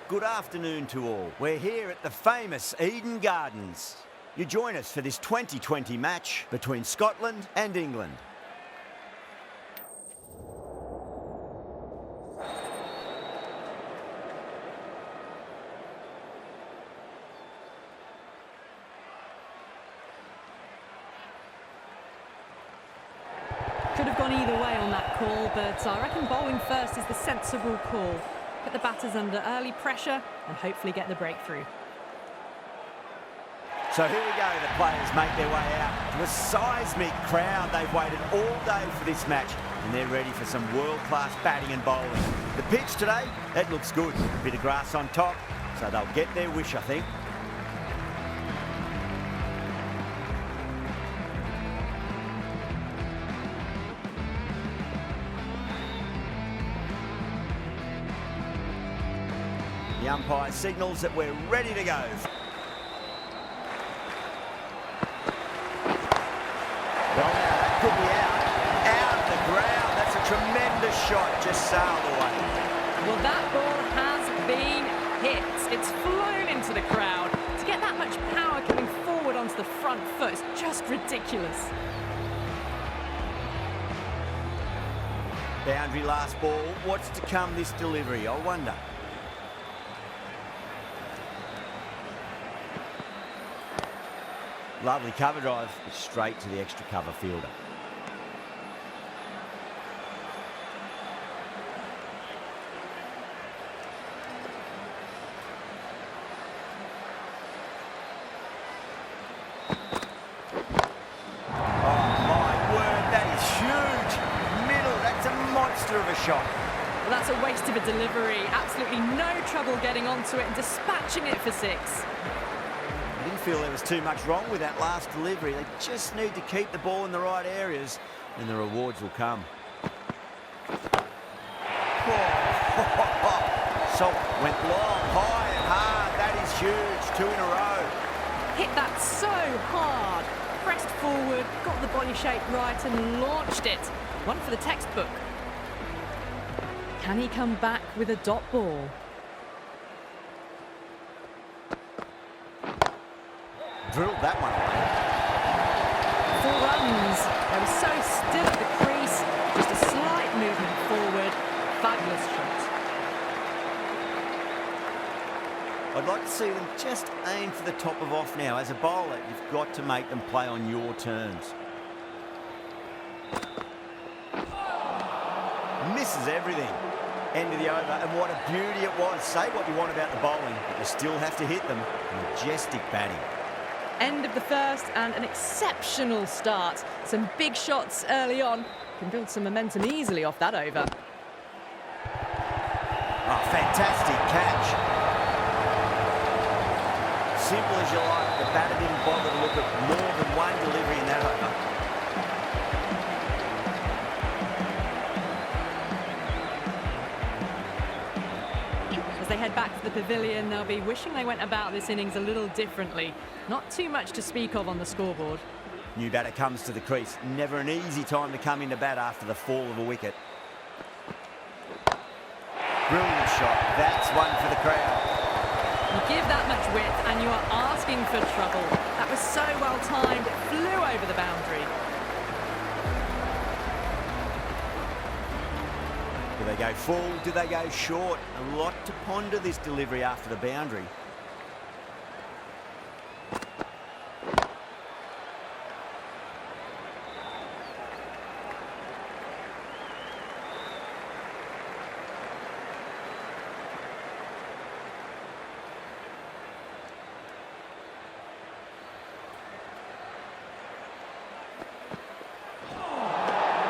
good afternoon to all. We're here at the famous Eden Gardens. You join us for this 2020 match between Scotland and England. Could have gone either way on that call, but I reckon bowling first is the sensible call. Put the batters under early pressure and hopefully get the breakthrough. So here we go, the players make their way out to a seismic crowd. They've waited all day for this match and they're ready for some world-class batting and bowling. The pitch today, that looks good. A bit of grass on top, so they'll get their wish, I think. The umpire signals that we're ready to go. Well, now that could be out of the ground. That's a tremendous shot, just sailed away. Well, that ball has been hit. It's flown into the crowd. To get that much power coming forward onto the front foot is just ridiculous. Boundary last ball. What's to come this delivery, I wonder. Lovely cover drive, straight to the extra cover fielder. Oh my word, that is huge. Middle, that's a monster of a shot. Well, that's a waste of a delivery. Absolutely no trouble getting onto it and dispatching it for six. I didn't feel there was too much wrong with that last delivery. They just need to keep the ball in the right areas and the rewards will come. So went long, high and hard. That is huge. 2 in a row. Hit that so hard. Pressed forward, got the body shape right and launched it. One for the textbook. Can he come back with a dot ball? Drilled that one away. 4 runs. They were so still at the crease. Just a slight movement forward. Fabulous shot. I'd like to see them just aim for the top of off now. As a bowler, you've got to make them play on your terms. Misses everything. End of the over, and what a beauty it was. Say what you want about the bowling, but you still have to hit them. Majestic batting. End of the first and an exceptional start. Some big shots early on. Can build some momentum easily off that over. Oh, fantastic catch. Simple as you like. The batter didn't bother to look at more than one delivery in that over. As they head back to the pavilion, they'll be wishing they went about this innings a little differently. Not too much to speak of on the scoreboard. New batter comes to the crease. Never an easy time to come into bat after the fall of a wicket. Brilliant shot. That's one for the crowd. You give that much width and you are asking for trouble. That was so well timed, it flew over the boundary. Do they go full? Do they go short? A lot to ponder this delivery after the boundary.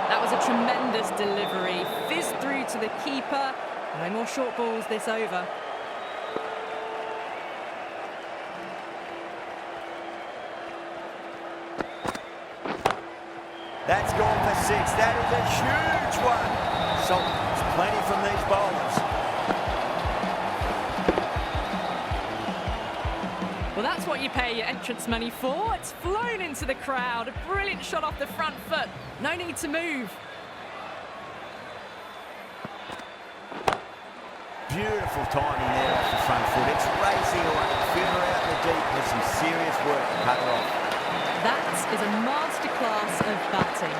That was a tremendous delivery. Fizzed through to the keeper. No more short balls this over. That's gone for 6. That is a huge one. So there's plenty from these bowlers. Well, that's what you pay your entrance money for. It's flown into the crowd. A brilliant shot off the front foot. No need to move. Beautiful timing there off the front foot. It's racing away. Fielder out in the deep with some serious work to cut it off. That is a masterclass of batting.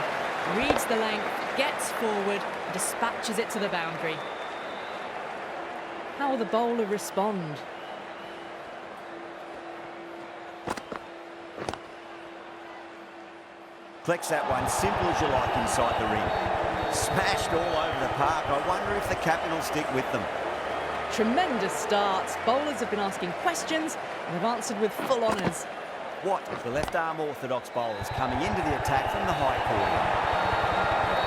Reads the length, gets forward, dispatches it to the boundary. How will the bowler respond? Collects that one, simple as you like, inside the ring. Smashed all over the park. I wonder if the captain will stick with them. Tremendous starts. Bowlers have been asking questions and have answered with full honours. What the left-arm orthodox bowlers coming into the attack from the high corner.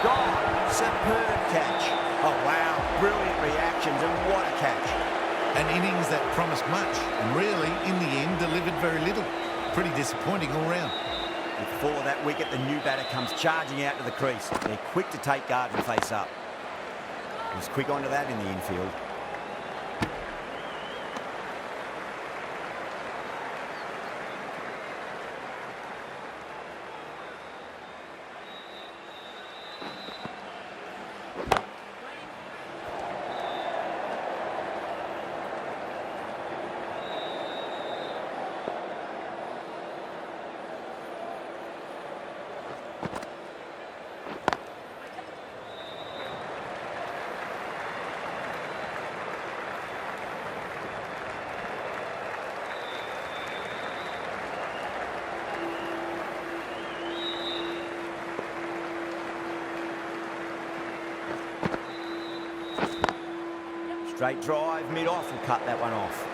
Gone. Superb catch. Oh, wow. Brilliant reactions, and what a catch. An innings that promised much and really, in the end, delivered very little. Pretty disappointing all round. Before that wicket, the new batter comes charging out to the crease. They're quick to take guard and face up. He's quick onto that in the infield. Straight drive, mid-off, will cut that one off.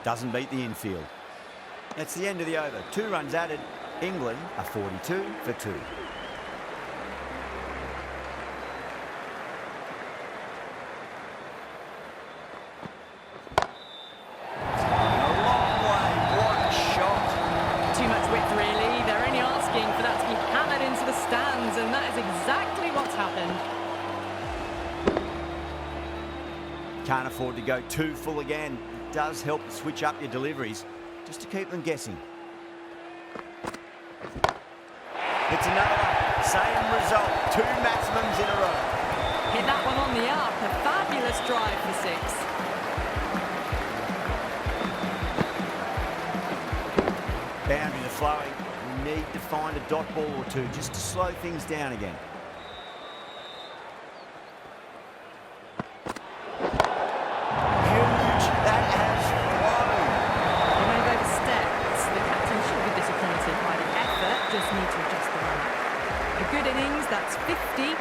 Doesn't beat the infield. That's the end of the over. 2 runs added. England are 42 for 2. And that is exactly what's happened. Can't afford to go too full again. It does help to switch up your deliveries, just to keep them guessing. It's another one. Same result. 2 maximums in a row. Hit that one on the up. A fabulous drive for 6. Boundaries are flowing. We need to find a dot ball or 2 just to slow things down again. Huge. That has flown. They may have overstepped. The captain should be disappointed by the effort. Just need to adjust the run. A good innings. That's 50. A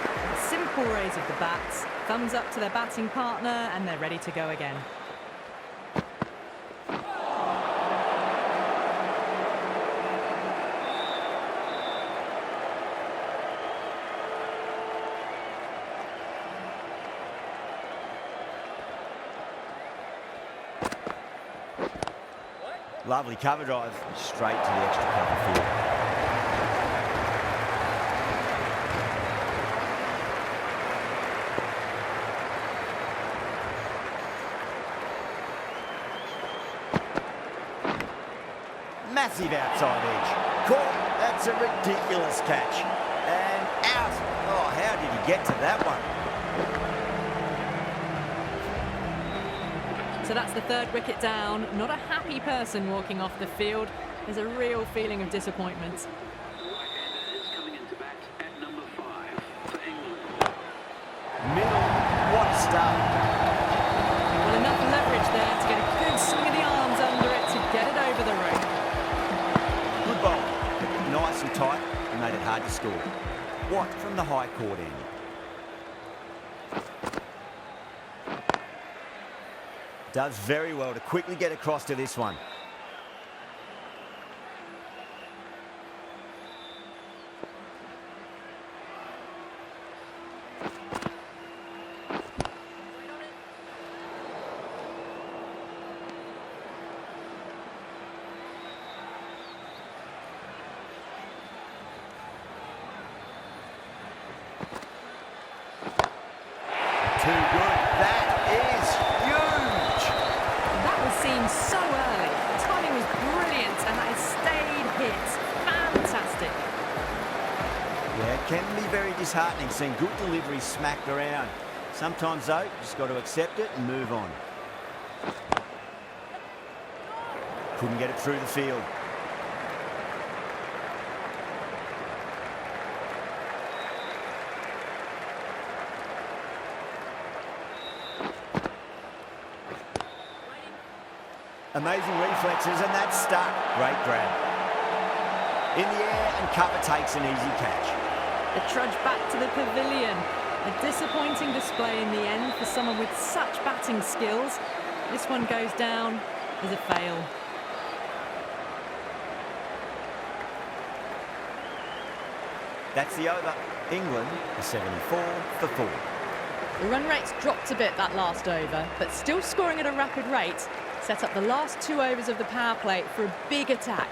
simple raise of the bats. Thumbs up to their batting partner, and they're ready to go again. Lovely cover drive, straight to the extra cover field. Massive outside edge. Caught. That's a ridiculous catch. And out. Oh, how did he get to that one? So that's the 3rd wicket down. Not a happy person walking off the field. There's a real feeling of disappointment. Right-hander is coming into bat at number 5 for England. Middle. What a start. Well, enough leverage there to get a good swing of the arms under it to get it over the rope. Good bowl. Nice and tight and made it hard to score. What from the high court end? Does very well to quickly get across to this one. Too good. That is huge. disheartening seeing good delivery smacked around. Sometimes, though, you just got to accept it and move on. Couldn't get it through the field. Amazing reflexes, and that's stuck. Great grab. In the air, and cover takes an easy catch. The trudge back to the pavilion. A disappointing display in the end for someone with such batting skills. This one goes down as a fail. That's the over. England are 74 for 4. The run rate's dropped a bit that last over, but still scoring at a rapid rate. Set up the last 2 overs of the power play for a big attack.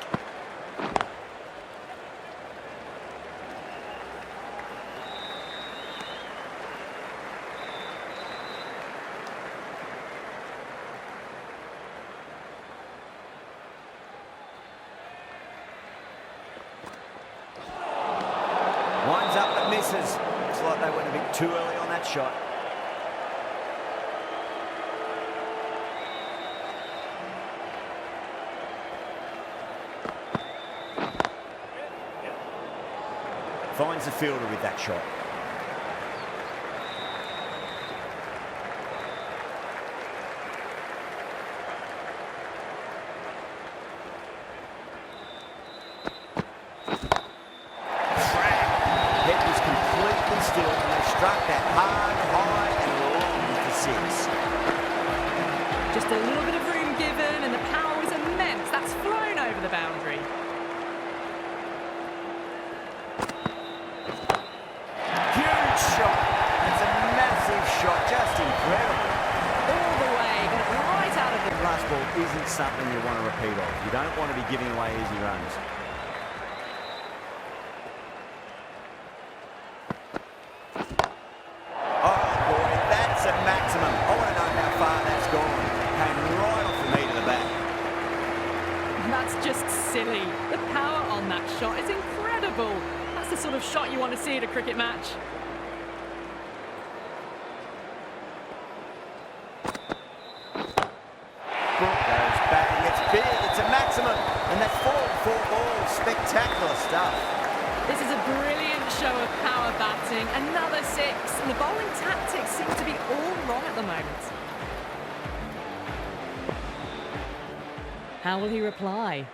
Winds up but misses. Looks like they went a bit too early on that shot. Finds the fielder with that shot. Head was completely still and they struck that hard, high and long for 6. Just a little bit of room given and the power was immense. That's flown over the boundary. Huge shot. It's a massive shot, just incredible. All the way, got it right out of the... Last ball isn't something you want to repeat of. You don't want to be giving away easy runs. Oh boy, that's a maximum. I want to know how far that's gone. Came right off the meat of the bat. That's just silly. The power on that shot is incredible. That's the sort of shot you want to see at a cricket match. Brooke goes back and gets big. It's a maximum. And that's 4 balls. Spectacular stuff. This is a brilliant show of power batting. Another 6. And the bowling tactics seem to be all wrong at the moment. How will he reply?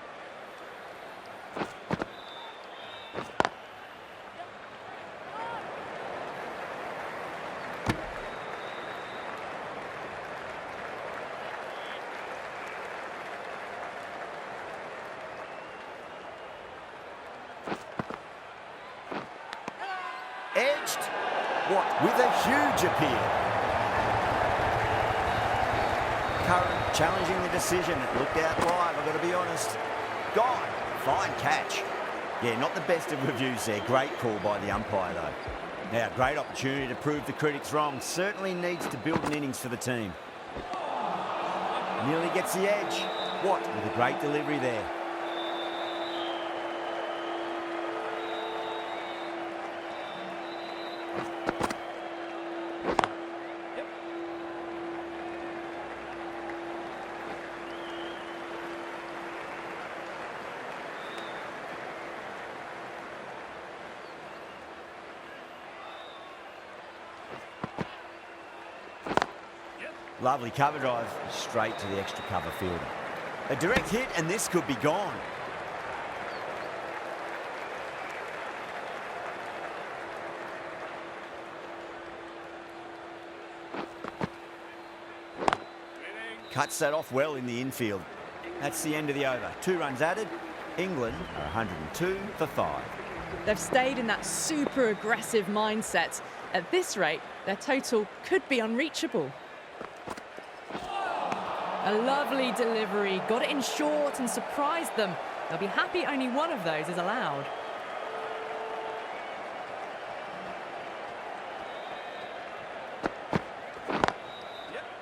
Edged. What? With a huge appeal. Curran challenging the decision. It looked out live, I've got to be honest. Gone. Fine catch. Yeah, not the best of reviews there. Great call by the umpire, though. Now, great opportunity to prove the critics wrong. Certainly needs to build an innings for the team. Nearly gets the edge. What? With a great delivery there. Lovely cover drive, straight to the extra cover fielder. A direct hit, and this could be gone. Cuts that off well in the infield. That's the end of the over. 2 runs added. England are 102 for 5. They've stayed in that super aggressive mindset. At this rate, their total could be unreachable. A lovely delivery, got it in short and surprised them. They'll be happy only one of those is allowed.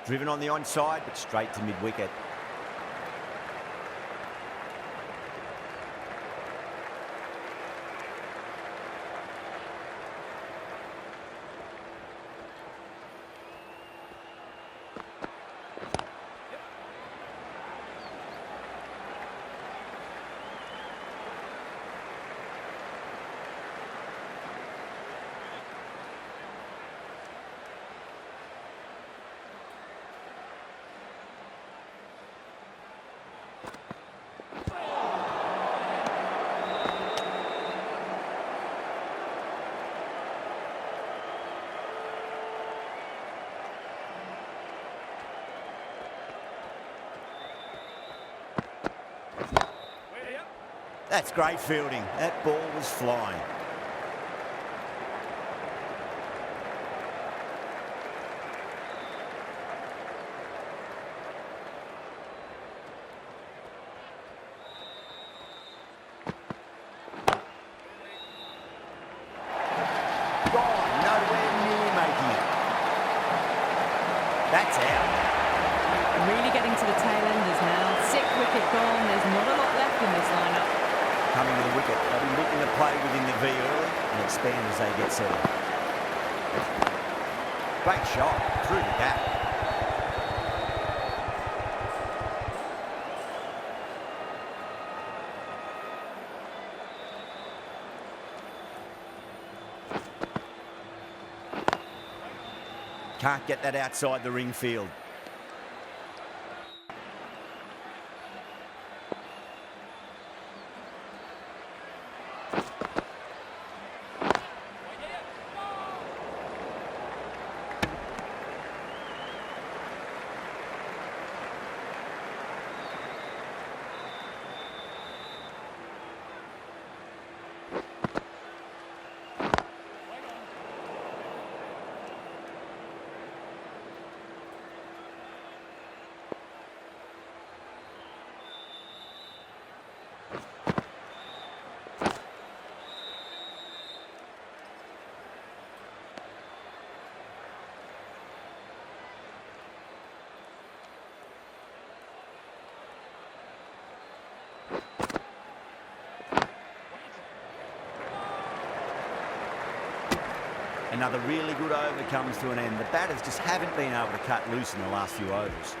Driven on the onside, but straight to mid-wicket. That's great fielding. That ball was flying. Gone, nowhere near making it. That's out. Really getting to the tail enders now. 6th wicket gone. There's not a lot left in this lineup. Coming to the wicket. They'll be looking to play within the V early and expand as they get settled. Great shot through the gap. Can't get that outside the ring field. Another really good over comes to an end. The batters just haven't been able to cut loose in the last few overs.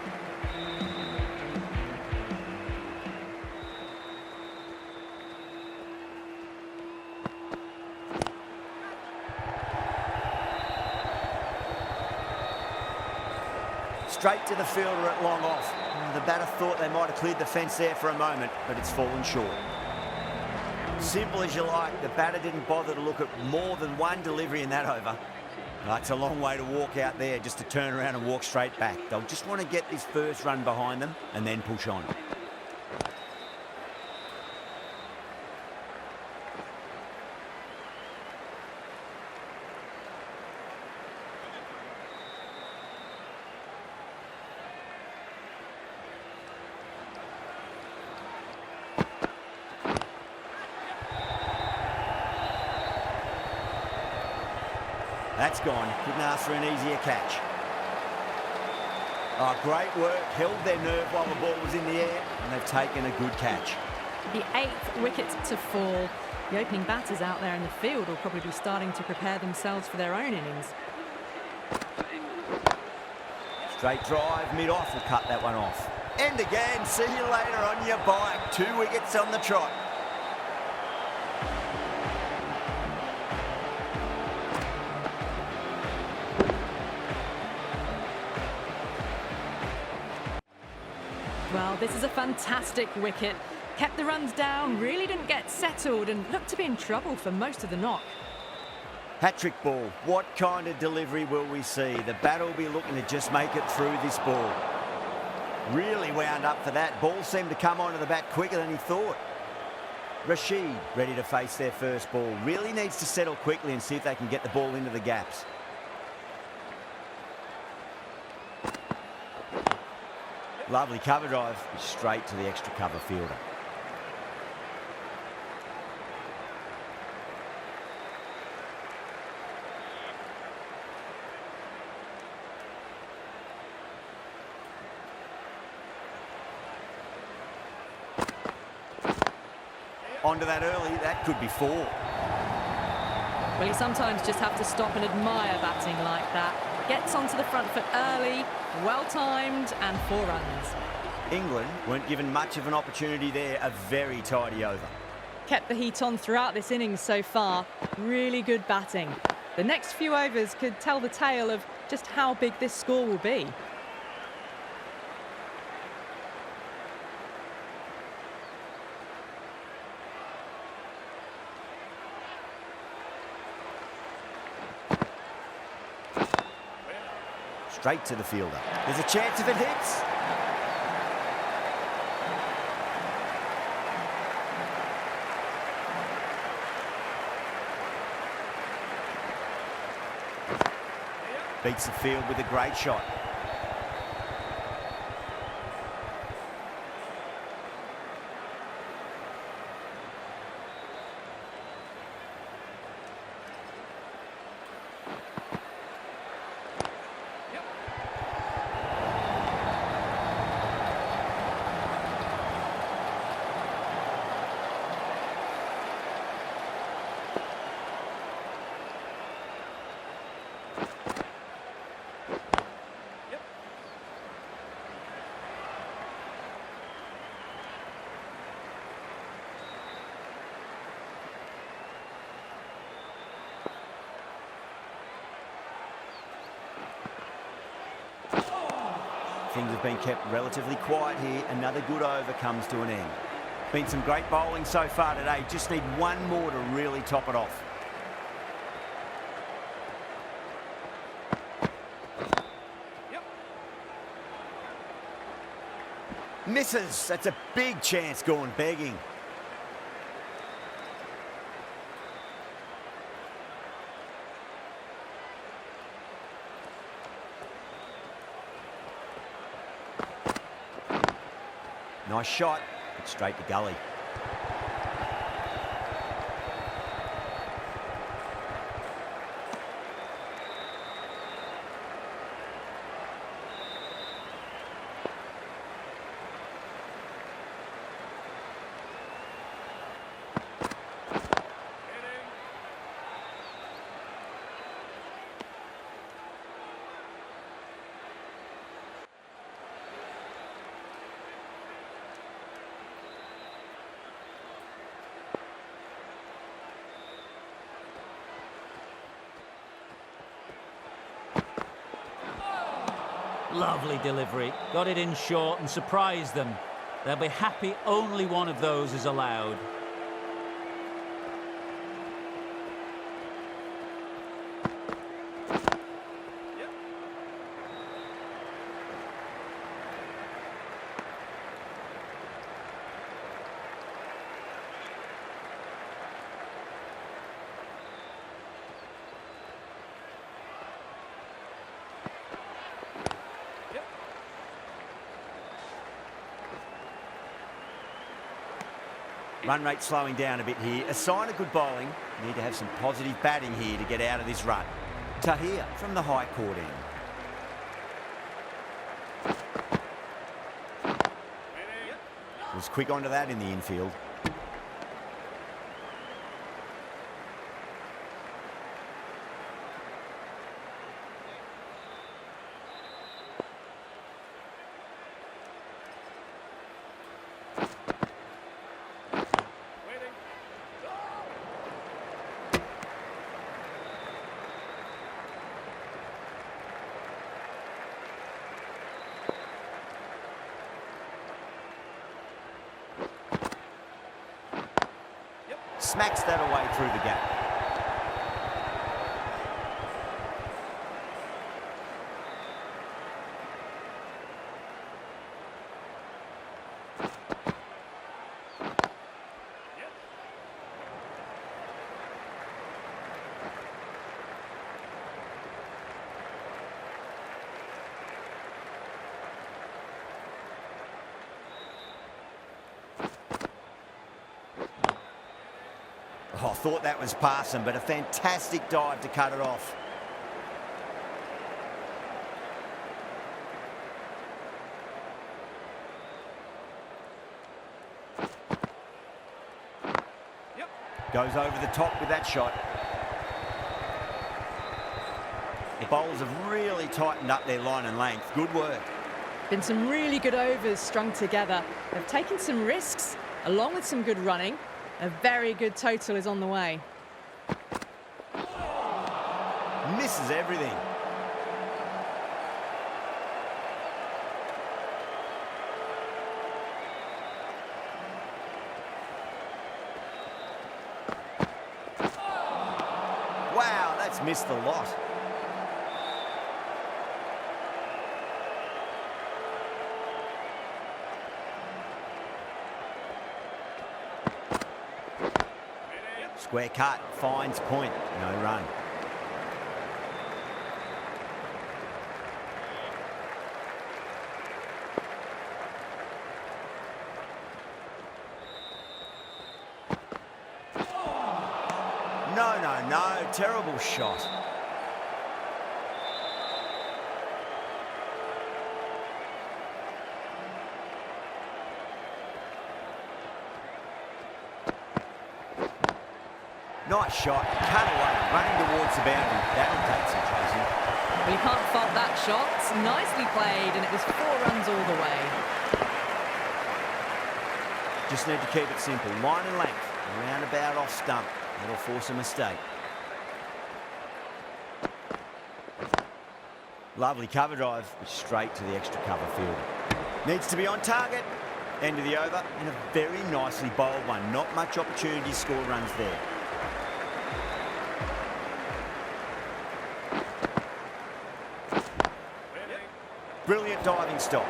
Straight to the fielder at long off. The batter thought they might have cleared the fence there for a moment, but it's fallen short. Simple as you like, the batter didn't bother to look at more than one delivery in that over. It's a long way to walk out there just to turn around and walk straight back. They'll just want to get this first run behind them and then push on. That's gone. Couldn't ask for an easier catch. Oh, great work. Held their nerve while the ball was in the air, and they've taken a good catch. The 8th wicket to fall. The opening batters out there in the field will probably be starting to prepare themselves for their own innings. Straight drive, mid-off will cut that one off. And again, see you later on your bike. 2 wickets on the trot. Well, this is a fantastic wicket. Kept the runs down, really didn't get settled and looked to be in trouble for most of the knock. Hat-trick ball. What kind of delivery will we see? The batter will be looking to just make it through this ball. Really wound up for that. Ball seemed to come onto the bat quicker than he thought. Rashid ready to face their first ball. Really needs to settle quickly and see if they can get the ball into the gaps. Lovely cover drive, straight to the extra cover fielder. Onto that early, that could be 4. Well, you sometimes just have to stop and admire batting like that. Gets onto the front foot early, well-timed, and 4 runs. England weren't given much of an opportunity there, a very tidy over. Kept the heat on throughout this innings so far. Really good batting. The next few overs could tell the tale of just how big this score will be. Straight to the fielder. There's a chance if it hits. Beats the field with a great shot. Things have been kept relatively quiet here. Another good over comes to an end. Been some great bowling so far today. Just need one more to really top it off. Misses. That's a big chance gone begging. Nice shot, but straight to gully. Lovely delivery. Got it in short and surprised them. They'll be happy only one of those is allowed. Run rate slowing down a bit here. A sign of good bowling. Need to have some positive batting here to get out of this rut. Tahir from the high court end. Was quick onto that in the infield. Smacks that away through the gap. Oh, I thought that was passing, but a fantastic dive to cut it off. Goes over the top with that shot. The bowlers have really tightened up their line and length. Good work. Been some really good overs strung together. They've taken some risks, along with some good running. A very good total is on the way. Misses everything. Wow, that's missed the lot. Square cut, finds point, no run. no, terrible shot. Nice shot, cut away, running towards the boundary. That'll take some chasing. Well, you can't fault that shot. Nicely played, and it was 4 runs all the way. Just need to keep it simple. Line and length, roundabout off stump. That'll force a mistake. Lovely cover drive, straight to the extra cover fielder. Needs to be on target. End of the over, and a very nicely bowled one. Not much opportunity to score runs there. Brilliant diving stop.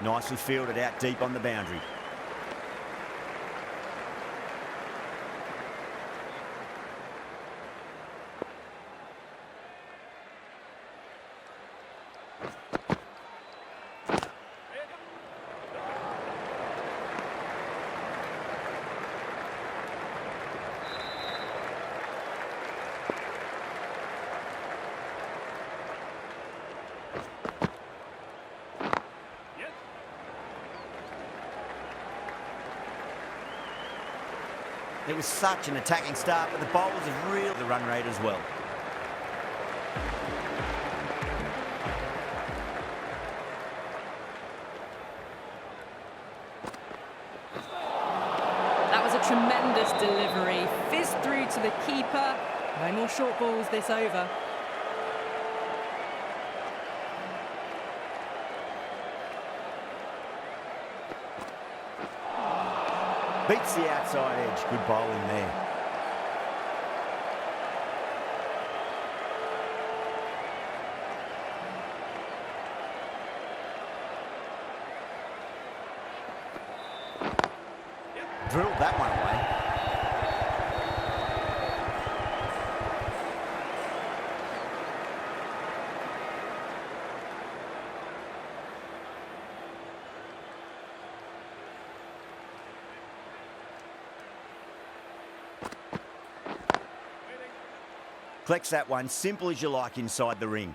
Nicely fielded out deep on the boundary. It was such an attacking start, but the bowlers have reeled the run rate as well. That was a tremendous delivery. Fizzed through to the keeper. No more short balls this over. Beats the outside edge. Good bowling there. Drilled that one away. Collects that one, simple as you like inside the ring.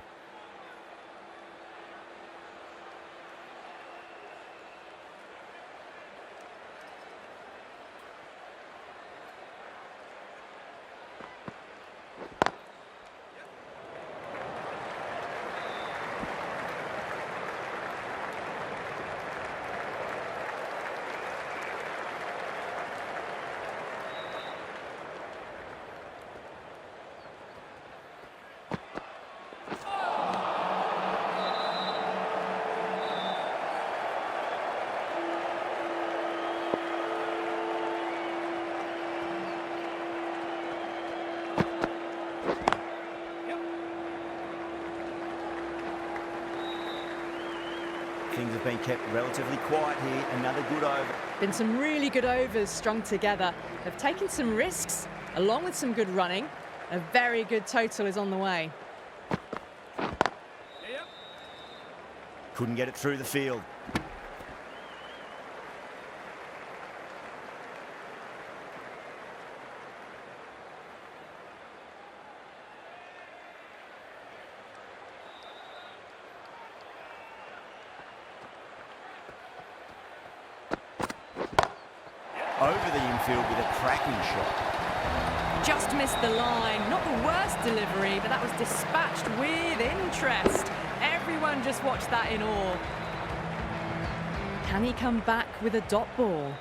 Things have been kept relatively quiet here. Another good over. Been some really good overs strung together. They've taken some risks, along with some good running. A very good total is on the way. Couldn't get it through the field. Over the infield with a cracking shot. Just missed the line. Not the worst delivery, but that was dispatched with interest. Everyone just watched that in awe. Can he come back with a dot ball?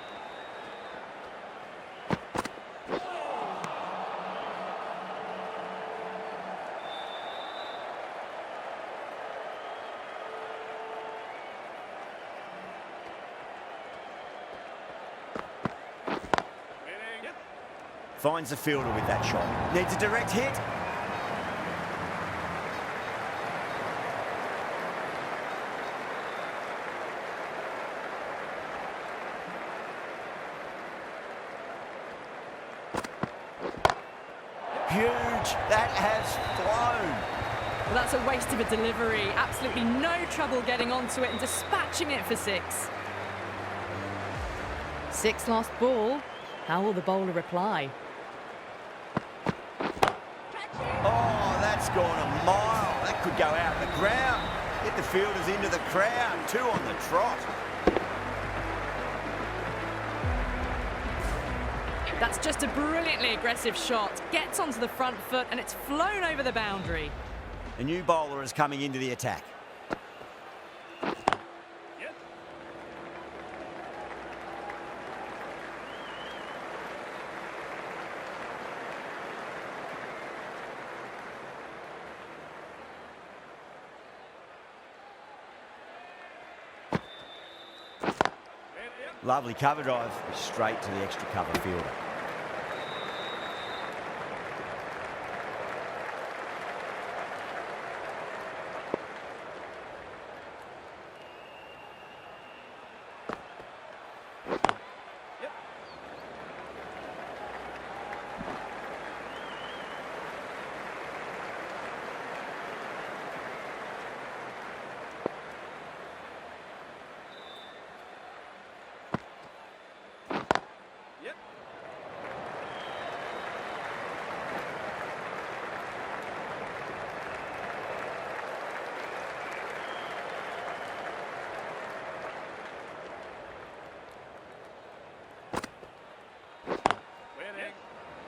Finds the fielder with that shot. Needs a direct hit. Huge. That has flown. Well, that's a waste of a delivery. Absolutely no trouble getting onto it and dispatching it for 6. 6 last ball. How will the bowler reply? Oh, that's gone a mile. That could go out of the ground. Hit the fielders into the crowd. 2 on the trot. That's just a brilliantly aggressive shot. Gets onto the front foot and it's flown over the boundary. The new bowler is coming into the attack. Lovely cover drive, straight to the extra cover fielder.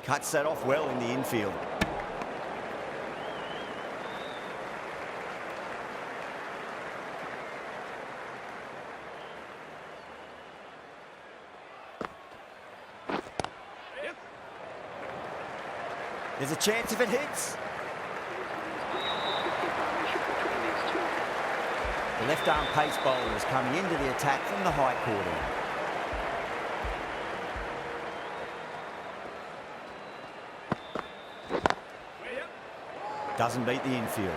Cuts that off well in the infield. There's a chance if it hits. The left-arm pace bowler is coming into the attack from the high corner. Doesn't beat the infield.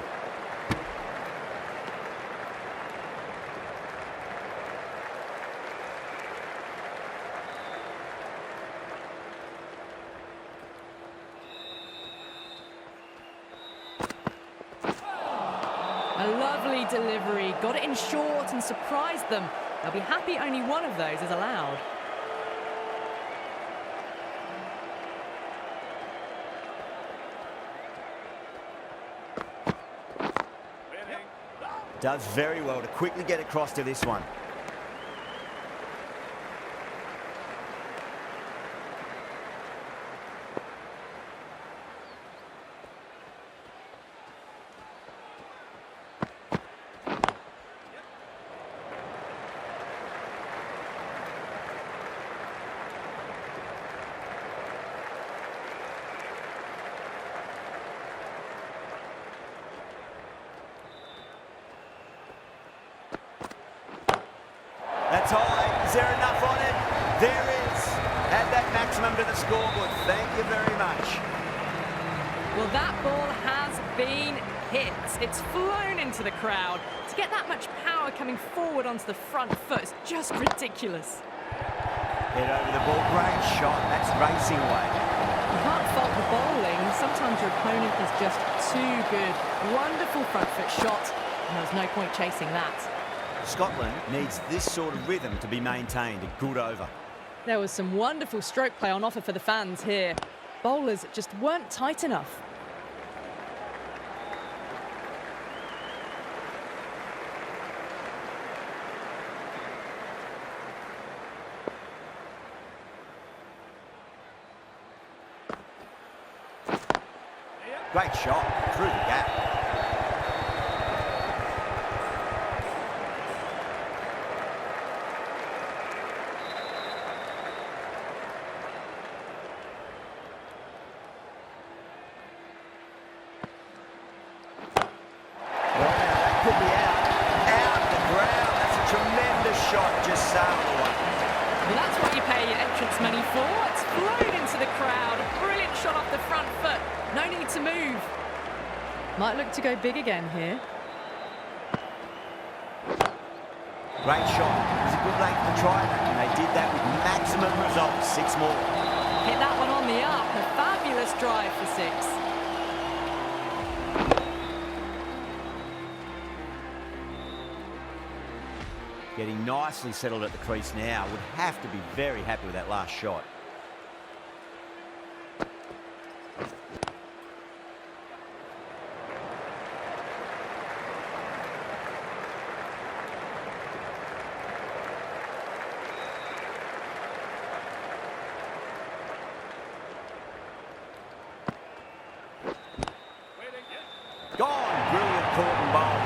A lovely delivery. Got it in short and surprised them. They'll be happy only one of those is allowed. Does very well to quickly get across to this one. That's high. Is there enough on it? There is. Add that maximum to the scoreboard. Thank you very much. Well, that ball has been hit. It's flown into the crowd. To get that much power coming forward onto the front foot is just ridiculous. Head over the ball. Great shot. That's racing away. You can't fault the bowling. Sometimes your opponent is just too good. Wonderful front foot shot, and there was no point chasing that. Scotland needs this sort of rhythm to be maintained. A good over. There was some wonderful stroke play on offer for the fans here. Bowlers just weren't tight enough. Great shot through the gap. Could be out of the ground. That's a tremendous shot, just sailed away. Well, that's what you pay your entrance money for. It's flown into the crowd. A brilliant shot off the front foot. No need to move. Might look to go big again here. Great shot. It was a good length to try that, and they did that with maximum results. 6 more. Hit that one on the up. A fabulous drive for 6. Getting nicely settled at the crease now. Would have to be very happy with that last shot. Gone. Brilliant caught and bowled.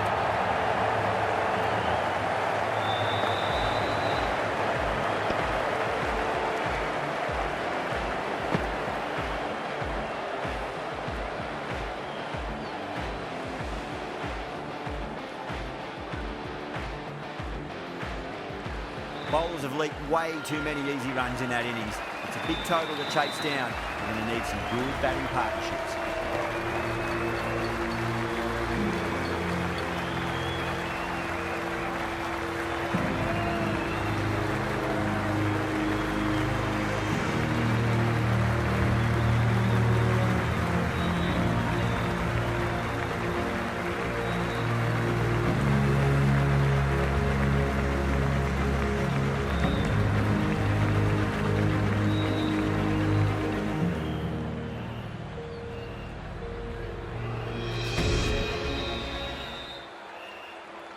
Bowlers have leaked way too many easy runs in that innings. It's a big total to chase down. They're going to need some good batting partnerships.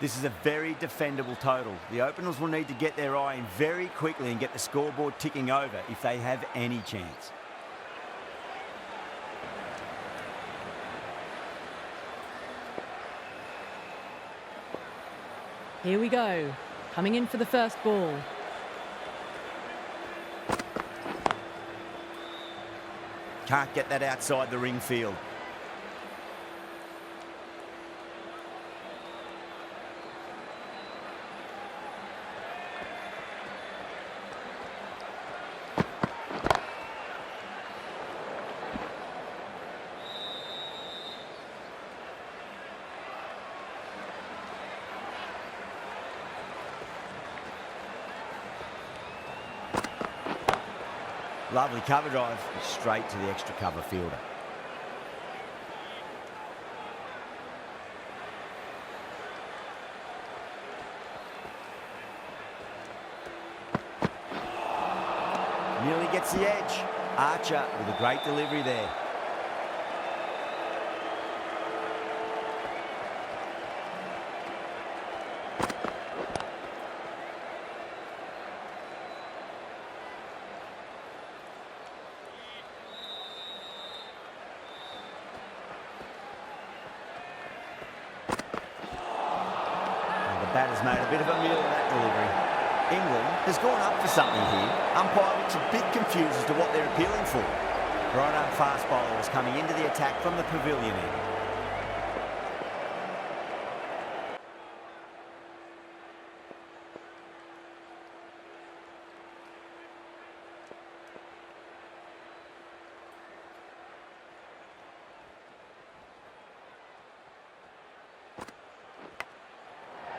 This is a very defendable total. The openers will need to get their eye in very quickly and get the scoreboard ticking over if they have any chance. Here we go. Coming in for the first ball. Can't get that outside the ring field. Lovely cover drive, straight to the extra cover fielder. Nearly gets the edge. Archer with a great delivery there. Batter's made a bit of a meal of that delivery. England has gone up for something here. Umpire looks a bit confused as to what they're appealing for. Right-arm fast bowler is coming into the attack from the pavilion end.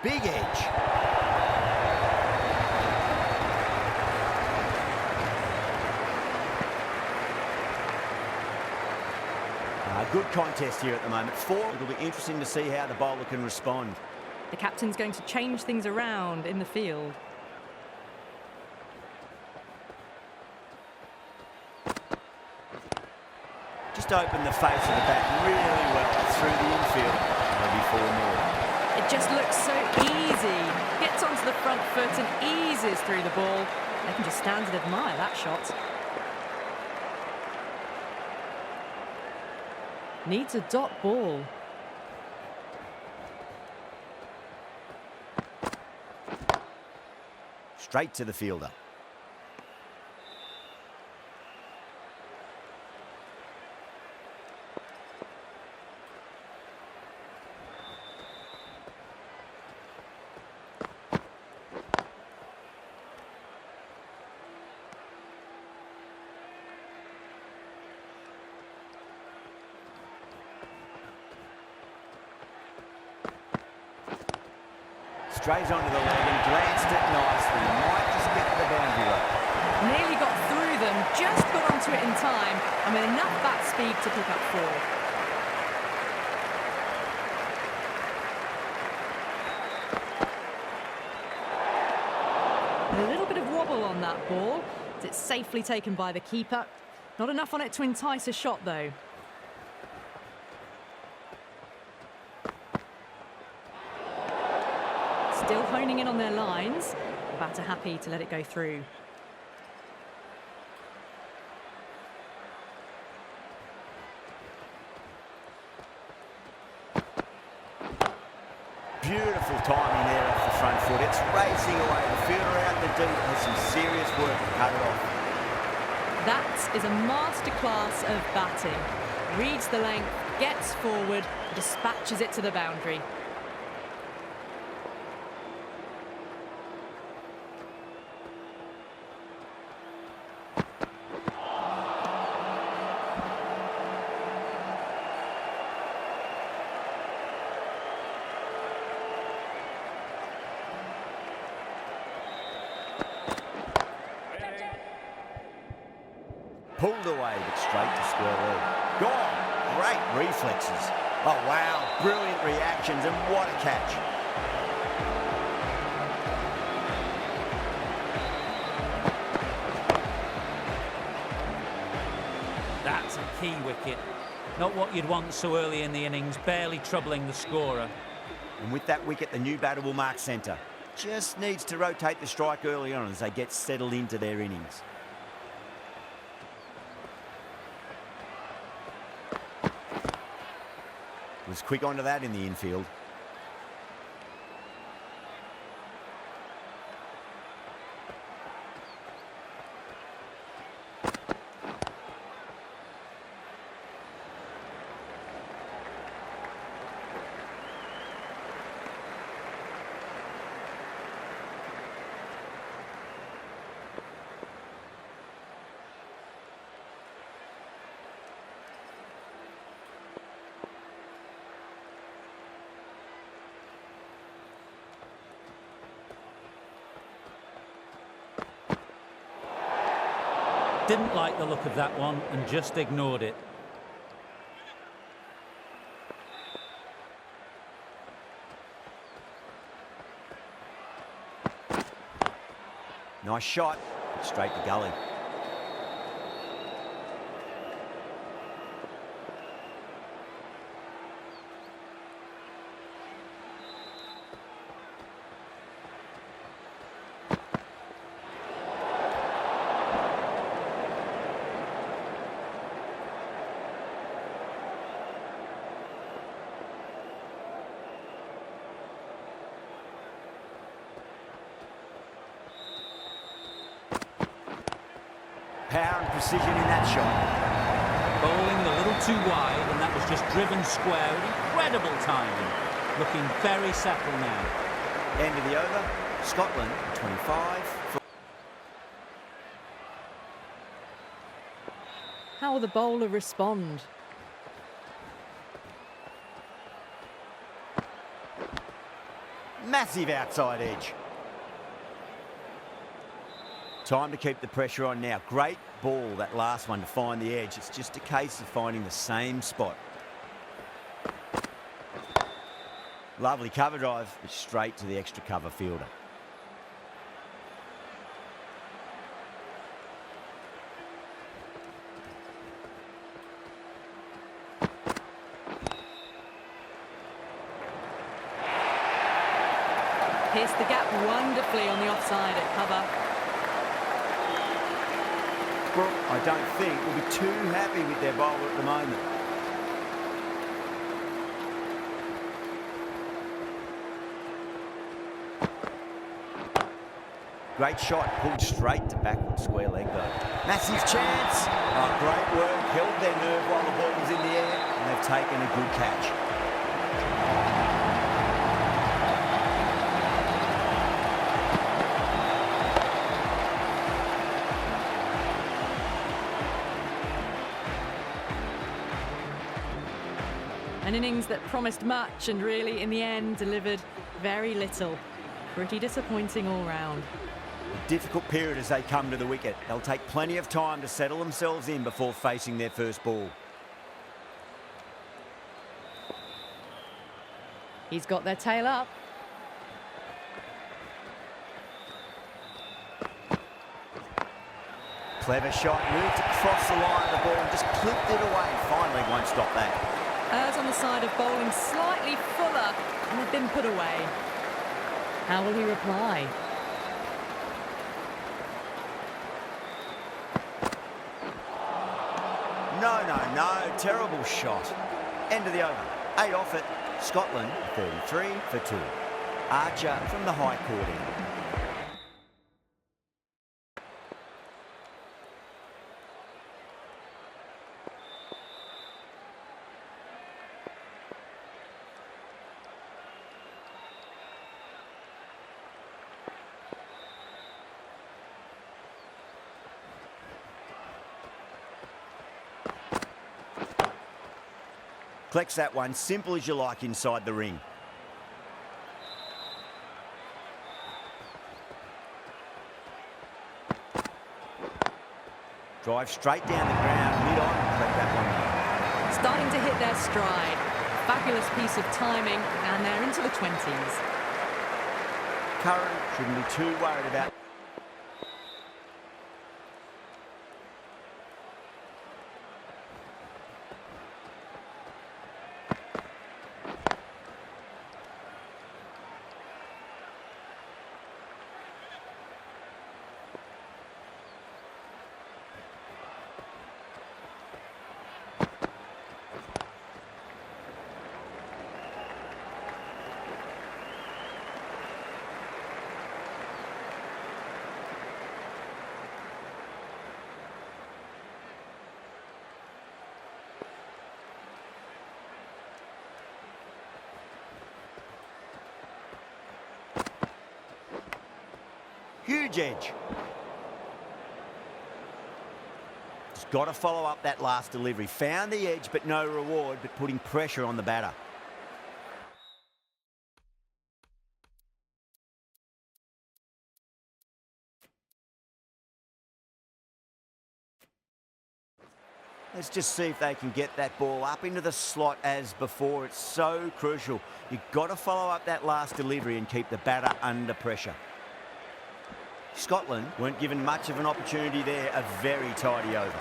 Big edge. Good contest here at the moment. 4. It'll be interesting to see how the bowler can respond. The captain's going to change things around in the field. Just open the face of the bat really well through the infield. Maybe 4 more. It just looks so easy. Gets onto the front foot and eases through the ball. They can just stand and admire that shot. Needs a dot ball. Straight to the fielder. Strays onto the leg and glanced it nicely. Might just get to the boundary rope. Nearly got through them, just got onto it in time, and with enough bat speed to pick up 4. A little bit of wobble on that ball, as it's safely taken by the keeper. Not enough on it to entice a shot, though. Still honing in on their lines. The batter happy to let it go through. Beautiful timing there off the front foot. It's racing away. The fielder out the deep has some serious work to cut it off. That is a masterclass of batting. Reads the length, gets forward, dispatches it to the boundary. Pulled away, but straight to square leg. Gone. Great reflexes. Oh, wow. Brilliant reactions, and what a catch. That's a key wicket. Not what you'd want so early in the innings, barely troubling the scorer. And with that wicket, the new batter will mark centre. Just needs to rotate the strike early on as they get settled into their innings. Was quick onto that in the infield. Didn't like the look of that one and just ignored it. Nice shot. Straight to gully. Power and precision in that shot. Bowling a little too wide, and that was just driven square with incredible timing. Looking very settled now. End of the over. Scotland 25. How will the bowler respond? Massive outside edge. Time to keep the pressure on now. Great ball, that last one, to find the edge. It's just a case of finding the same spot. Lovely cover drive, but straight to the extra cover fielder. Pierced the gap wonderfully on the offside at cover. I don't think will be too happy with their bowler at the moment. Great shot, pulled straight to backward square leg though. Massive chance. Oh, great work, held their nerve while the ball was in the air, and they've taken a good catch. An innings that promised much and really, in the end, delivered very little. Pretty disappointing all round. A difficult period as they come to the wicket. They'll take plenty of time to settle themselves in before facing their first ball. He's got their tail up. Clever shot, moved across the line of the ball and just clipped it away. Finally won't stop that. Errs on the side of bowling slightly fuller, and they've been put away. How will he reply? No, terrible shot. End of the over. 8 off it. Scotland, 33 for 2. Archer from the high court end. Collects that one, simple as you like inside the ring. Drive straight down the ground, mid-on, collect that one. Starting to hit their stride. Fabulous piece of timing, and they're into the 20s. Curran shouldn't be too worried about. Huge edge. Just got to follow up that last delivery. Found the edge, but no reward, but putting pressure on the batter. Let's just see if they can get that ball up into the slot as before. It's so crucial. You've got to follow up that last delivery and keep the batter under pressure. Scotland weren't given much of an opportunity there. A very tidy over.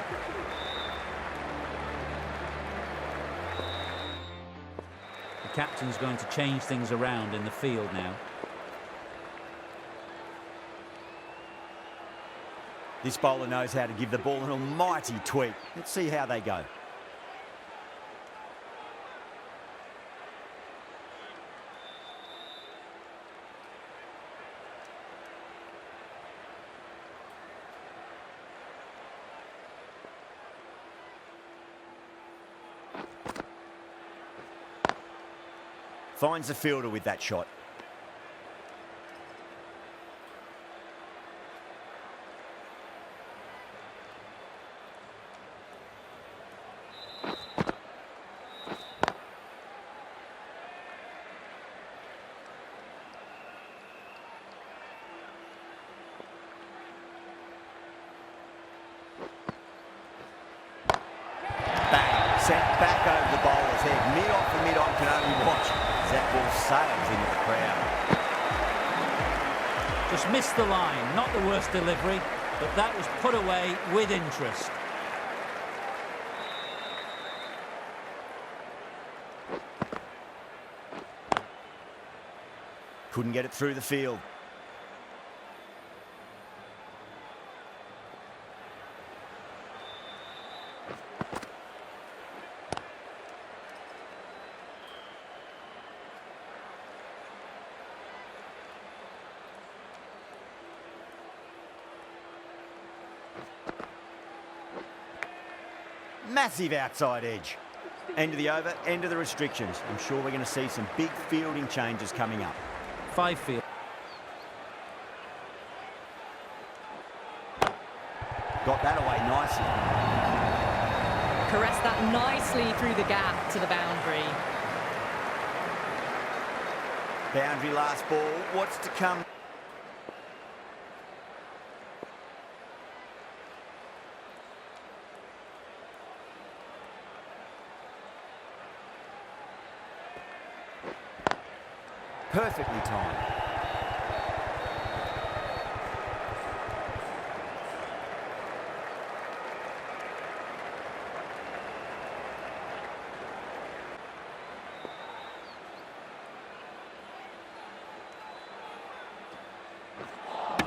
The captain's going to change things around in the field now. This bowler knows how to give the ball an almighty tweak. Let's see how they go. Finds the fielder with that shot. Bang, sent back over the bowler's head. Mid-off and mid-on can only watch. That ball sails into the crowd. Just missed the line, not the worst delivery, but that was put away with interest. Couldn't get it through the field. Massive outside edge. End of the over, end of the restrictions. I'm sure we're going to see some big fielding changes coming up. 5 field. Got that away nicely. Caressed that nicely through the gap to the boundary. Boundary last ball. What's to come? Perfectly timed.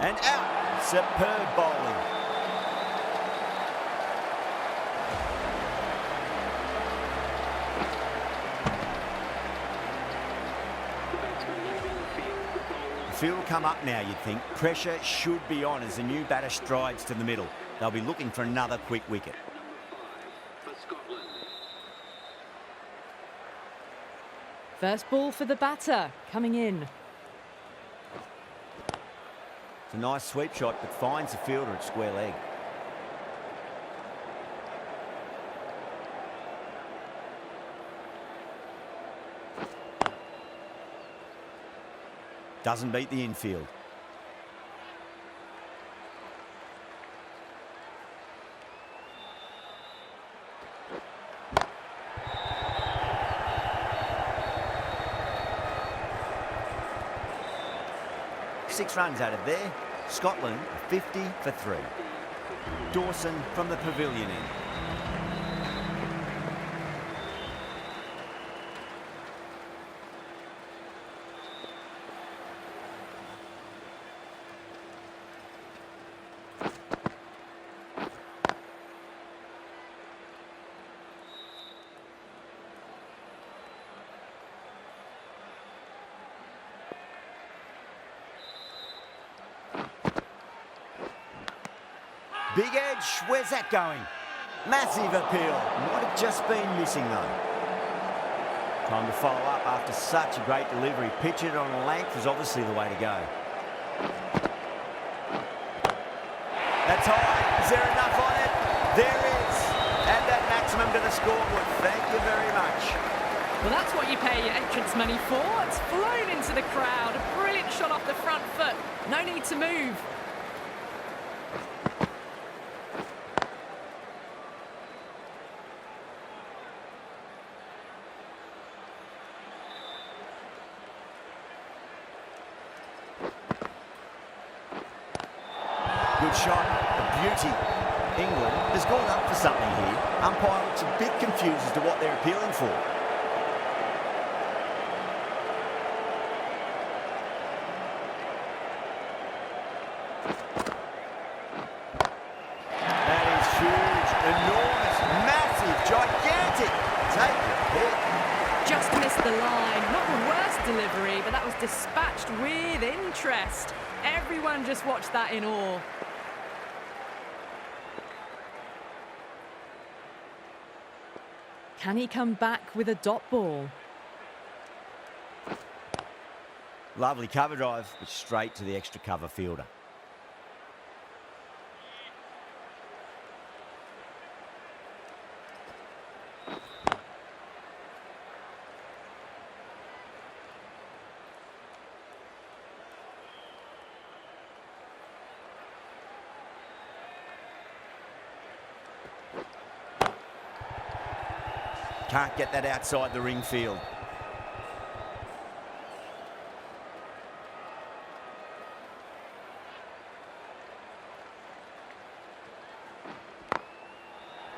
And out. Superb bowling. The field will come up now, you'd think. Pressure should be on as the new batter strides to the middle. They'll be looking for another quick wicket. For Scotland. First ball for the batter, coming in. It's a nice sweep shot, but finds the fielder at square leg. Doesn't beat the infield. Six runs out of there. Scotland 50 for 3. Dawson from the pavilion end. Big edge, where's that going? Massive appeal. Might have just been missing though. Time to follow up after such a great delivery. Pitch it on a length is obviously the way to go. That's high. Is there enough on it? There is. Add that maximum to the scoreboard. Thank you very much. Well, that's what you pay your entrance money for. It's flown into the crowd. A brilliant shot off the front foot. No need to move. Good shot, a beauty. England has gone up for something here. Umpire looks a bit confused as to what they're appealing for. That is huge, enormous, massive, gigantic. Take your pick. Just missed the line. Not the worst delivery, but that was dispatched with interest. Everyone just watched that in awe. Can he come back with a dot ball? Lovely cover drive, but straight to the extra cover fielder. Can't get that outside the ring field.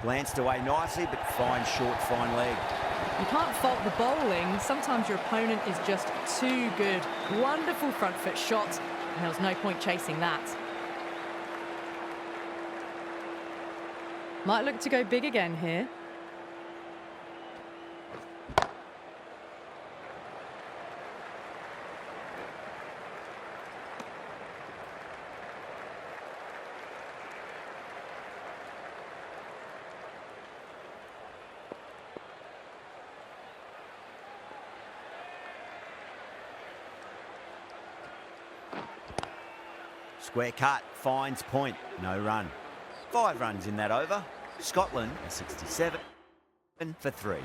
Glanced away nicely, but fine short, fine leg. You can't fault the bowling. Sometimes your opponent is just too good. Wonderful front foot shot, and there was no point chasing that. Might look to go big again here. Square cut, finds point, no run. 5 runs in that over. Scotland are 67 for 3.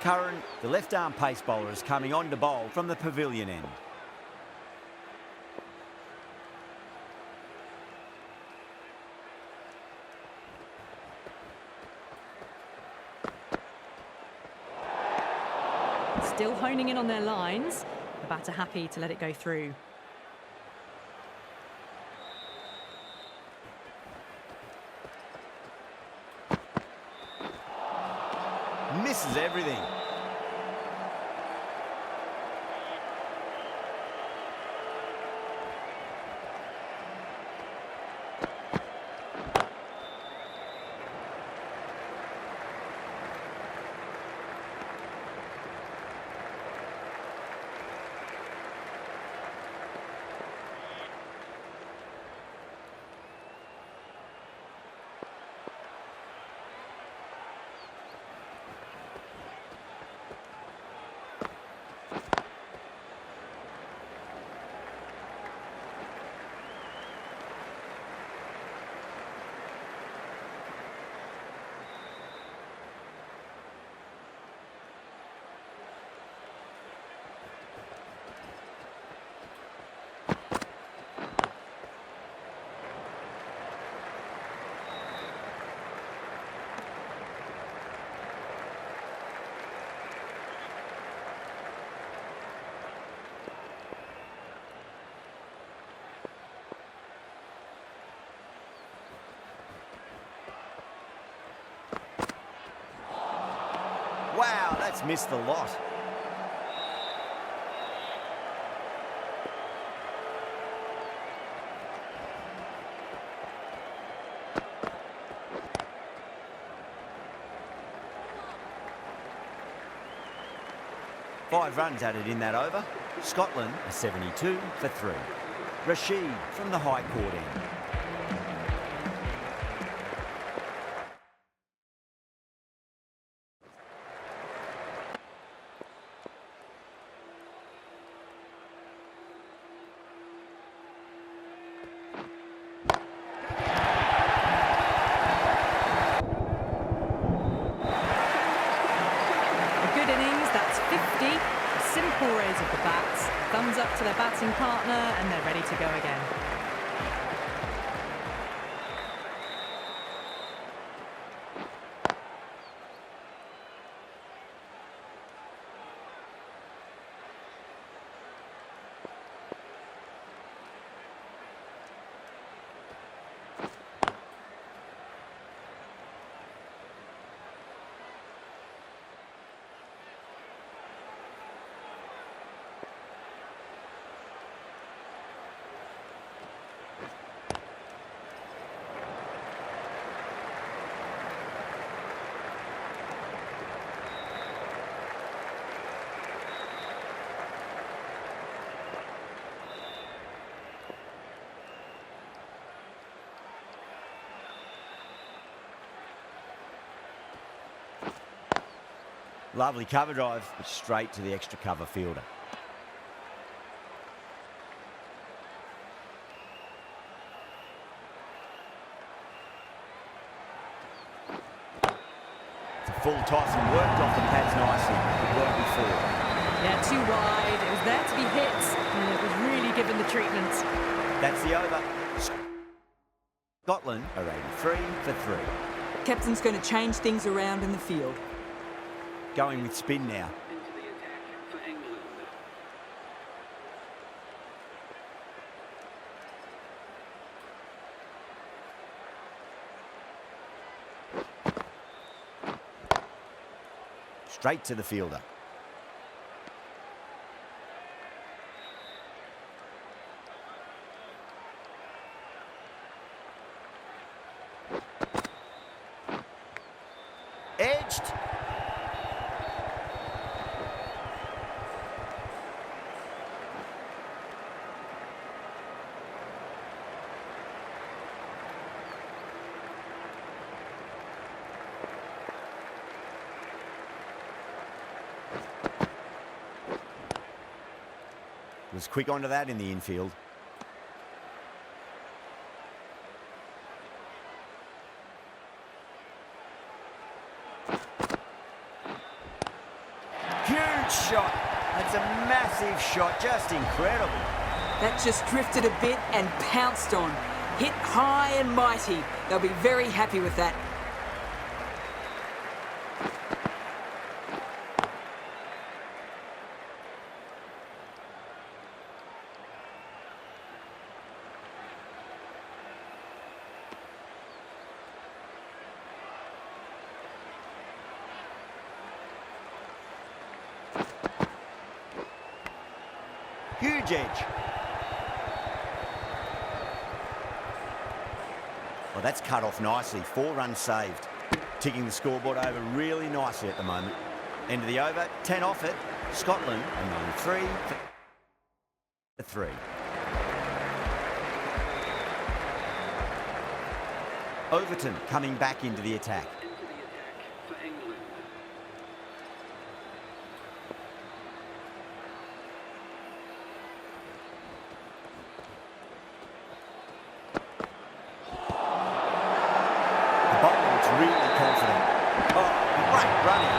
Curran, the left-arm pace bowler, is coming on to bowl from the pavilion end. Still honing in on their lines. The batter happy to let it go through. Misses everything. Wow, that's missed the lot. Five runs added in that over. Scotland a 72 for 3. Rashid from the high court end. Simple raise of the bats, thumbs up to their batting partner, and they're ready to go again. Lovely cover drive, but straight to the extra cover fielder. It's a full toss and worked off the pads nicely. Good work before. Yeah, too wide. It was there to be hit, and it was really given the treatment. That's the over. Scotland are 83 for 3. Captain's going to change things around in the field. Going with spin now. Into the attack for England. Straight to the fielder. Edged. Was quick onto that in the infield. shot. That's a massive shot, just incredible. That just drifted a bit and pounced on. Hit high and mighty. They'll be very happy with that. Huge edge. Well, that's cut off nicely. 4 runs saved. Ticking the scoreboard over really nicely at the moment. End of the over, 10 off it. Scotland are 93 for 3. Overton coming back into the attack. Into the attack for England. The bowler looks really confident. Oh, great running.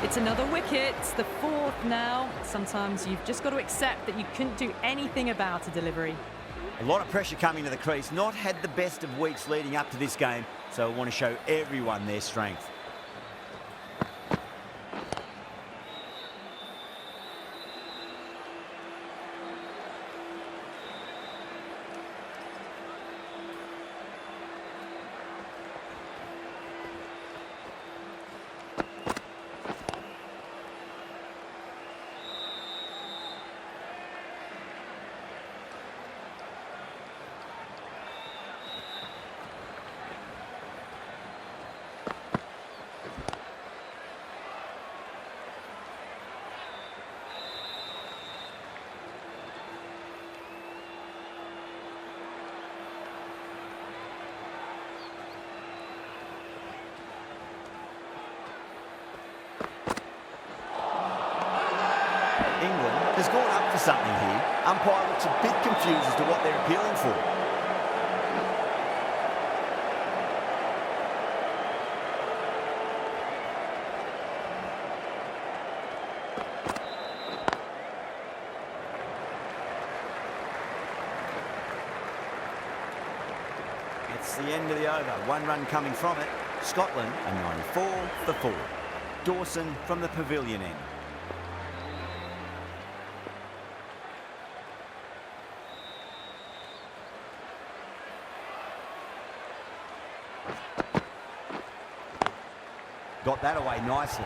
It's another wicket. It's the 4th now. Sometimes you've just got to accept that you couldn't do anything about a delivery. A lot of pressure coming to the crease. Not had the best of weeks leading up to this game, so I want to show everyone their strength. England has gone up for something here. Umpire looks a bit confused as to what they're appealing for. It's the end of the over. 1 run coming from it. Scotland are 94 for 4. Dawson from the pavilion end. Got that away nicely.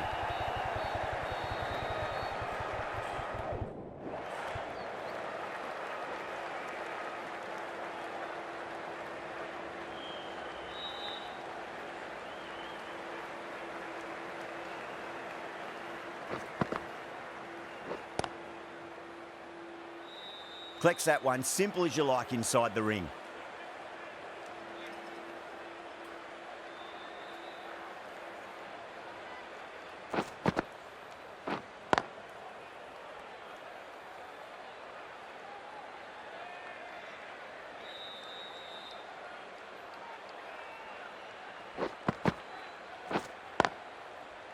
Collects that one, simple as you like inside the ring.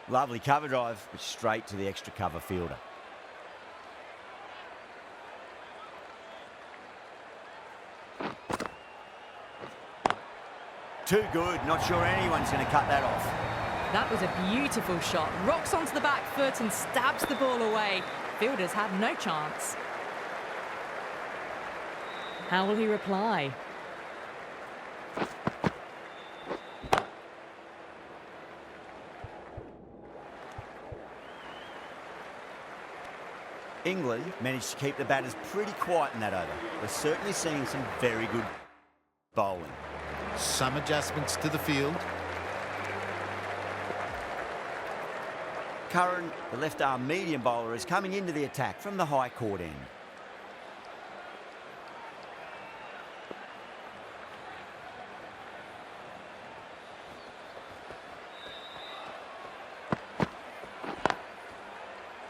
Lovely cover drive, but straight to the extra cover fielder. Too good, not sure anyone's going to cut that off. That was a beautiful shot. Rocks onto the back foot and stabs the ball away. Fielders had no chance. How will he reply? England managed to keep the batters pretty quiet in that over. We're certainly seeing some very good bowling. Some adjustments to the field. Curran, the left-arm medium bowler, is coming into the attack from the high court end.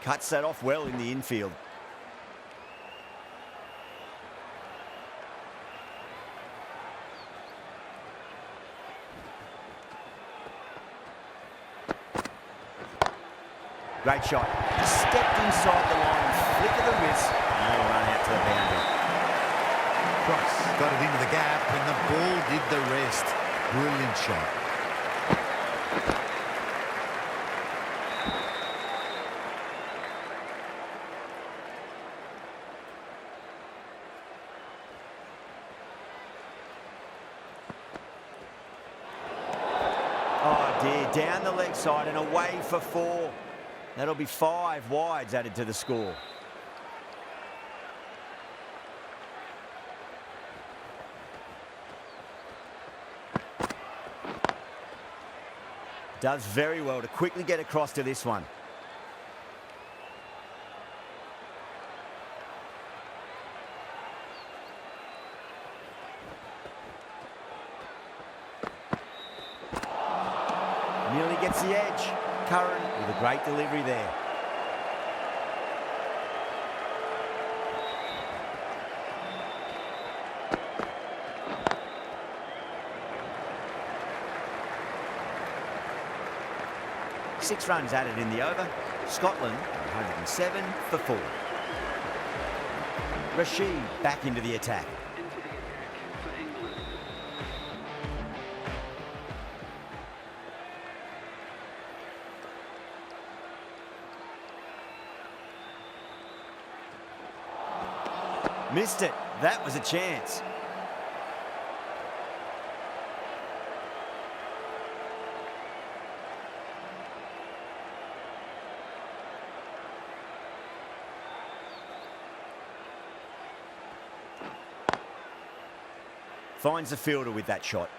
Cuts that off well in the infield. Great shot. Just stepped inside the line, flick of the wrist, and they'll run out to the boundary. Cross got it into the gap and the ball did the rest. Brilliant shot. Oh dear, down the leg side and away for 4. That'll be 5 wides added to the score. Does very well to quickly get across to this one. Nearly gets the edge. Curran with a great delivery there. Six runs added in the over. Scotland 107 for 4. Rashid back into the attack. Into the attack for England. Missed it. That was a chance. Finds the fielder with that shot.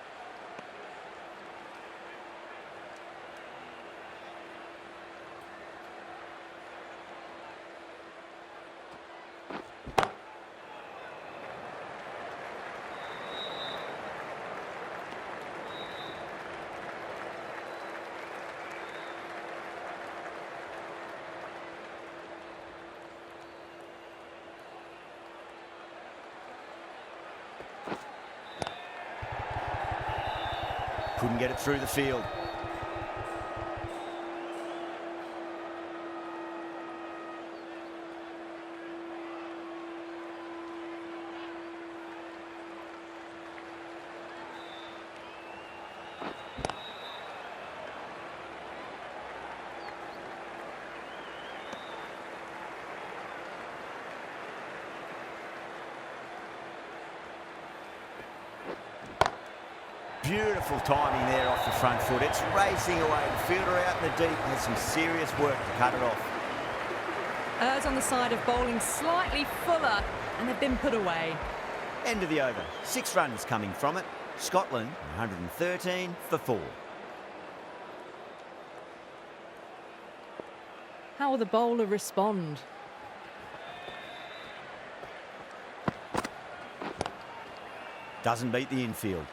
Couldn't get it through the field. Beautiful timing there off the front foot. It's racing away. The fielder out in the deep has some serious work to cut it off. Errs on the side of bowling slightly fuller, and they've been put away. End of the over. 6 runs coming from it. Scotland 113 for 4. How will the bowler respond? Doesn't beat the infield.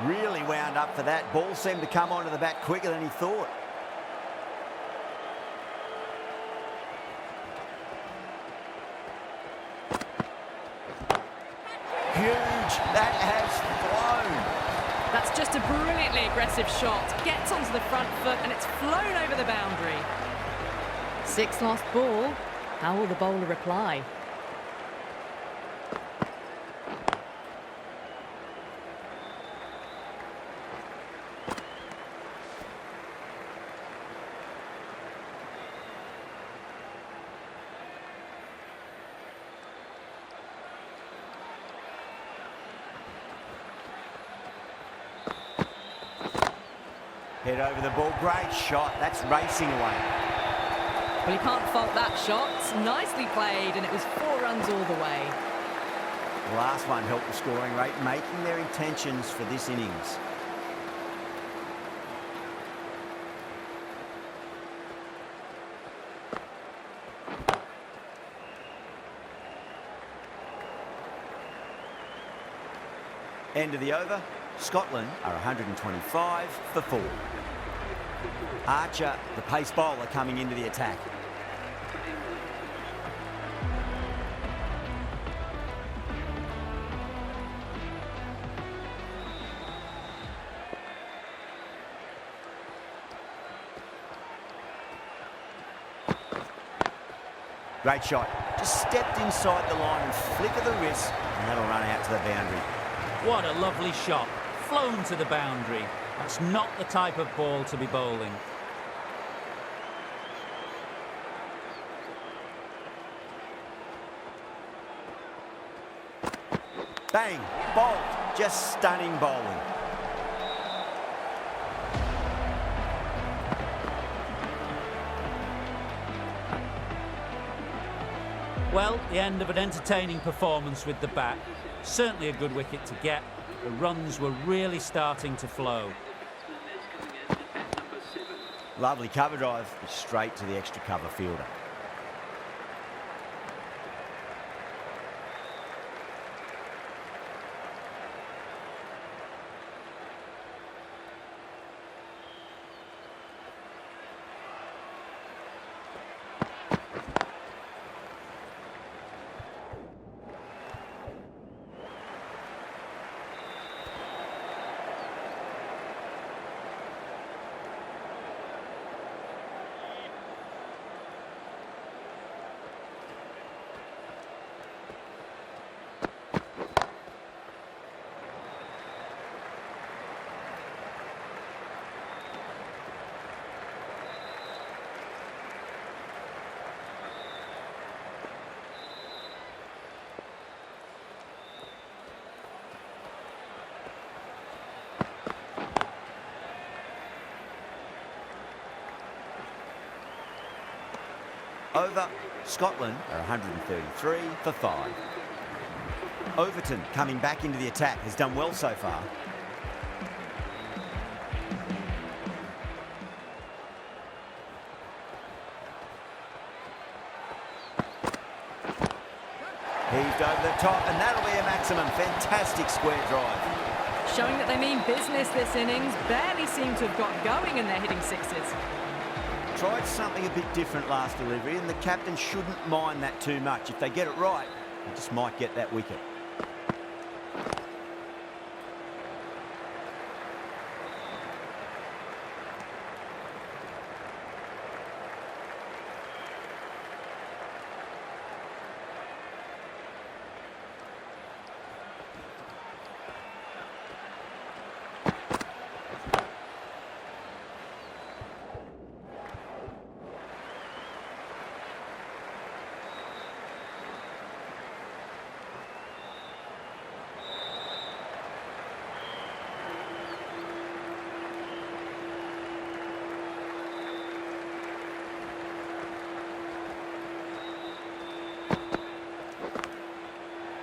Really wound up for that. Ball seemed to come onto the bat quicker than he thought. Huge. That has flown. That's just a brilliantly aggressive shot. Gets onto the front foot and it's flown over the boundary. 6 lost ball. How will the bowler reply? Head over the ball. Great shot. That's racing away. Well, you can't fault that shot. Nicely played, and it was 4 runs all the way. The last one helped the scoring rate, making their intentions for this innings. End of the over. Scotland are 125 for 4. Archer, the pace bowler, coming into the attack. Great shot. Just stepped inside the line and flick of the wrist, and that'll run out to the boundary. What a lovely shot. Flown to the boundary. That's not the type of ball to be bowling. Bang! Bowled. Just stunning bowling. Well, the end of an entertaining performance with the bat. Certainly a good wicket to get. The runs were really starting to flow. Lovely cover drive, straight to the extra cover fielder. Over. Scotland are 133 for 5. Overton, coming back into the attack, has done well so far. Heaved over the top, and that'll be a maximum. Fantastic square drive. Showing that they mean business this innings. Barely seem to have got going and they're hitting sixes. Tried something a bit different last delivery, and the captain shouldn't mind that too much. If they get it right, they just might get that wicket.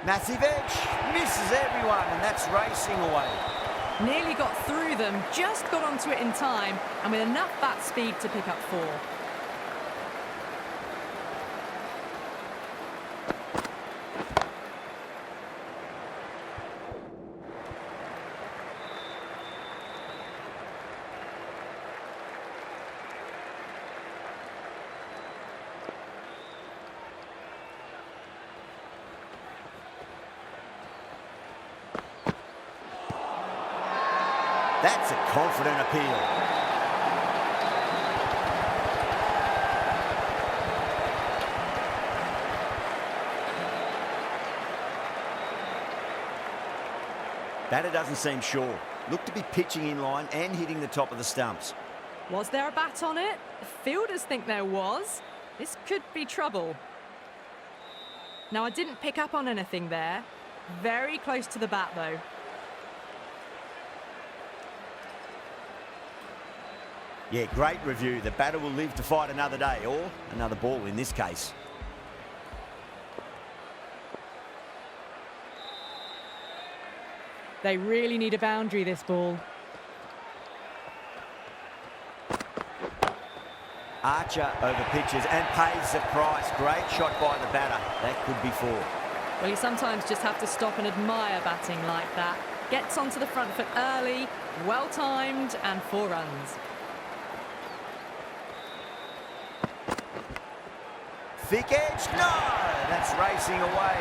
Massive edge, misses everyone, and that's racing away. Nearly got through them, just got onto it in time, and with enough bat speed to pick up 4. That's a confident appeal. Batter doesn't seem sure. Looked to be pitching in line and hitting the top of the stumps. Was there a bat on it? The fielders think there was. This could be trouble. Now, I didn't pick up on anything there. Very close to the bat, though. Yeah, great review. The batter will live to fight another day, or another ball in this case. They really need a boundary, this ball. Archer over pitches and pays the price. Great shot by the batter. That could be 4. Well, you sometimes just have to stop and admire batting like that. Gets onto the front foot early, well timed, and 4 runs. Thick edge, no! That's racing away.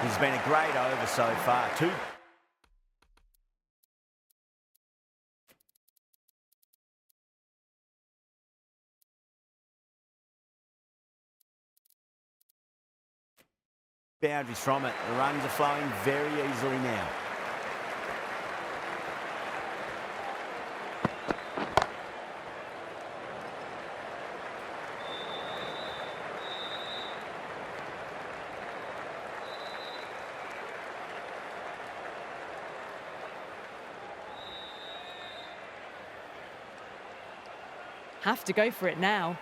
He's been a great over so far, too. Boundaries from it. The runs are flowing very easily now. Have to go for it now.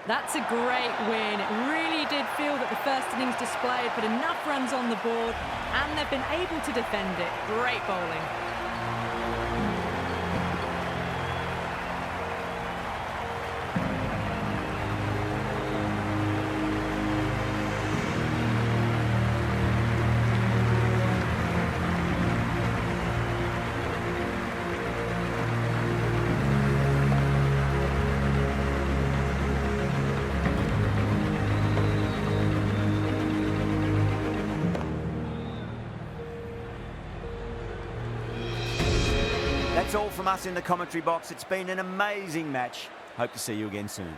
That's a great win. It really did feel that the first innings display had put enough runs on the board and they've been able to defend it. Great bowling. That's all from us in the commentary box. It's been an amazing match. Hope to see you again soon.